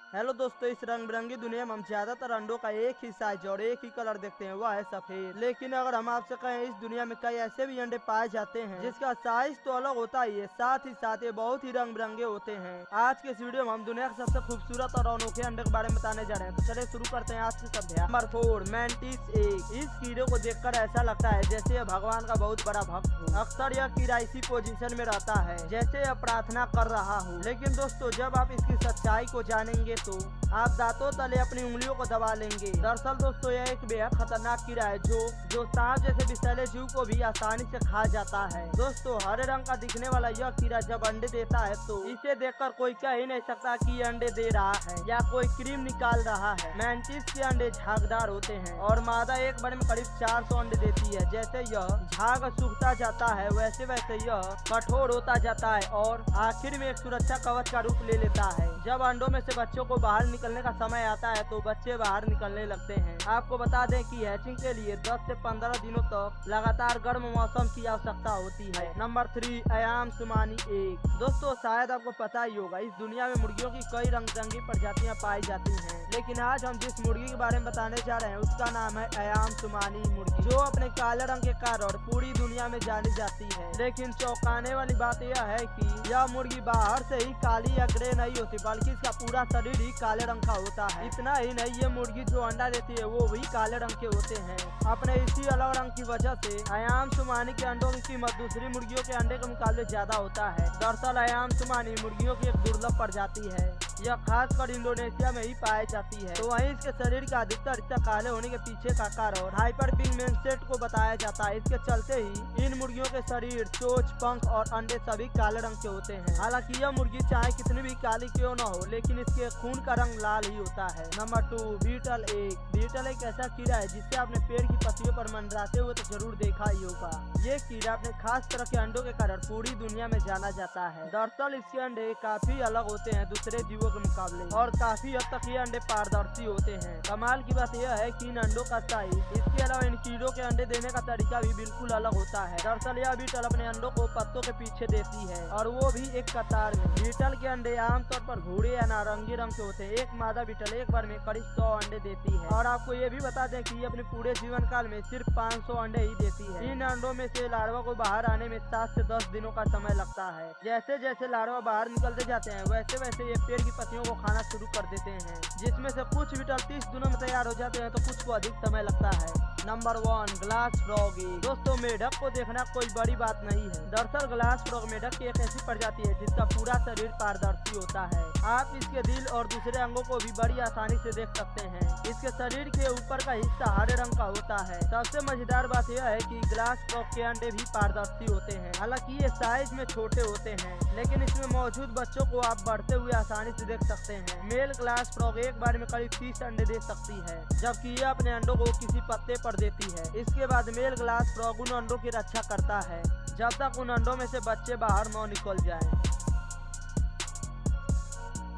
Hello दोस्तों, इस रंग बिरंगी दुनिया में हम ज्यादातर अंडों का एक ही साइज और एक ही कलर देखते हैं, वह है सफेद। लेकिन अगर हम आपसे कहें, इस दुनिया में कई ऐसे भी अंडे पाए जाते हैं जिसका साइज तो अलग होता ही है, साथ ही साथ ये बहुत ही रंग बिरंगे होते हैं। आज के इस वीडियो में हम दुनिया के सबसे खूबसूरत और अनोखे अंडे के बारे में बताने जा रहे हैं। तो चलिए शुरू करते हैं आज के सब। Number 4, mantis egg. इस कीड़े को देखकर ऐसा लगता है जैसे यह भगवान का बहुत बड़ा भक्त हो। अक्सर यह कीड़ा इसी पोजीशन में रहता है जैसे यह प्रार्थना कर रहा हो। लेकिन दोस्तों, जब आप इसकी सच्चाई को जानेंगे तो आप दांतों तले अपनी उंगलियों को दबा लेंगे। दरअसल दोस्तों, यह एक बेहद खतरनाक कीड़ा है जो सांप जैसे विषैले जीव को भी आसानी से खा जाता है। दोस्तों, हरे रंग का दिखने वाला यह कीड़ा जब अंडे देता है तो इसे देखकर कोई कह ही नहीं सकता कि ये अंडे दे रहा है या कोई क्रीम निकाल रहा है। मैंटिस के अंडे झागदार होते हैं और मादा एक बार में करीब 400 अंडे देती है। जैसे यह झाग सूखता जाता है वैसे वैसे यह कठोर होता जाता है और आखिर में एक सुरक्षा कवच का रूप ले लेता है। जब अंडों में से बच्चों को बाहर निकलने का समय आता है तो बच्चे बाहर निकलने लगते हैं। आपको बता दें कि हैचिंग के लिए 10 से 15 दिनों तक लगातार गर्म मौसम की आवश्यकता होती है। Number 3, अयाम Sumani egg. दोस्तों, शायद आपको पता ही होगा, इस दुनिया में मुर्गियों की कई रंग बिरंगी प्रजातियां पाई जाती हैं। लेकिन आज हम जिस मुर्गी के बारे में बताने जा रहे हैं उसका नाम है अयाम सुमानी मुर्गी, जो अपने काले रंग के कारण पूरी दुनिया में जानी जाती है। लेकिन चौंकाने वाली बात यह है कि यह मुर्गी बाहर से ही काली या ग्रे नहीं होती, बल्कि इसका पूरा शरीर ही काले रंग का होता है। इतना ही नहीं, ये मुर्गी जो अंडा देती है वो भी काले रंग के होते हैं। अपने इसी अलग रंग की वजह से अयाम सुमानी के अंडों की कीमत दूसरी मुर्गियों के अंडे के मुकाबले ज्यादा होता है। दरअसल अयाम सुमानी मुर्गियों की एक दुर्लभ प्रजाति है। यह खासकर इंडोनेशिया में ही पाई जाती है। तो वहीं इसके शरीर का अधिकतर हिस्सा काले होने के पीछे का कारण हाइपर पिगमेंटेड को बताया जाता है। इसके चलते ही इन मुर्गियों के शरीर, चोंच, पंख और अंडे सभी काले रंग के होते हैं। हालांकि यह मुर्गी चाहे कितनी भी काली क्यों न हो, लेकिन इसके खून का रंग लाल ही होता है। Number 2, beetle egg. बीटल एक ऐसा कीड़ा है जिसे आपने पेड़ की पत्तियों पर मंडराते हुए तो जरूर देखा ही होगा। ये कीड़ा अपने खास तरह के अंडों के कारण पूरी दुनिया में जाना जाता है। दरअसल इसके अंडे काफी अलग होते हैं दूसरे जीवों के मुकाबले और काफी हद तक ये अंडे पारदर्शी होते हैं। कमाल की बात यह है कि इन अंडों का साइज, इसके अलावा इन कीड़ों के अंडे देने का तरीका भी बिल्कुल अलग होता है। दरअसल यह बीटल अपने अंडों को पत्तों के पीछे देती है और वो भी एक कतार में। बीटल के अंडे आमतौर पर भूरे या नारंगी रंग के होते हैं। एक मादा बीटल एक बार में करीब 100 अंडे देती है और आपको ये भी बता दें कि ये अपने पूरे जीवन काल में सिर्फ 500 अंडे ही देती है। इन अंडों में से लार्वा को बाहर आने में 7 से 10 दिनों का समय लगता है। जैसे जैसे लार्वा बाहर निकलते जाते हैं वैसे वैसे ये पेड़ की पत्तियों को खाना शुरू कर देते हैं, जिसमें से कुछ बीटल 30 दिनों में तैयार हो जाते हैं तो कुछ को अधिक समय लगता है। Number 1, glass frog egg. दोस्तों, मेढक को देखना कोई बड़ी बात नहीं है। दरअसल ग्लास फ्रॉग मेढक की एक ऐसी प्रजाति है जिसका पूरा शरीर पारदर्शी होता है। आप इसके दिल और दूसरे अंगों को भी बड़ी आसानी से देख सकते हैं। इसके शरीर के ऊपर का हिस्सा हरे रंग का होता है। सबसे मजेदार बात यह है कि ग्लास फ्रॉग के अंडे भी पारदर्शी होते हैं। हालांकि ये साइज में छोटे होते हैं, लेकिन इसमें मौजूद बच्चों को आप बढ़ते हुए आसानी से देख सकते हैं। मेल ग्लास फ्रॉग एक बार में करीब 30 अंडे दे सकती है, जबकि यह अपने अंडों को किसी पत्ते पर देती है। इसके बाद मेल ग्लास फ्रॉग उन अंडों की रक्षा करता है जब तक उन अंडों में से बच्चे बाहर न निकल जाएं।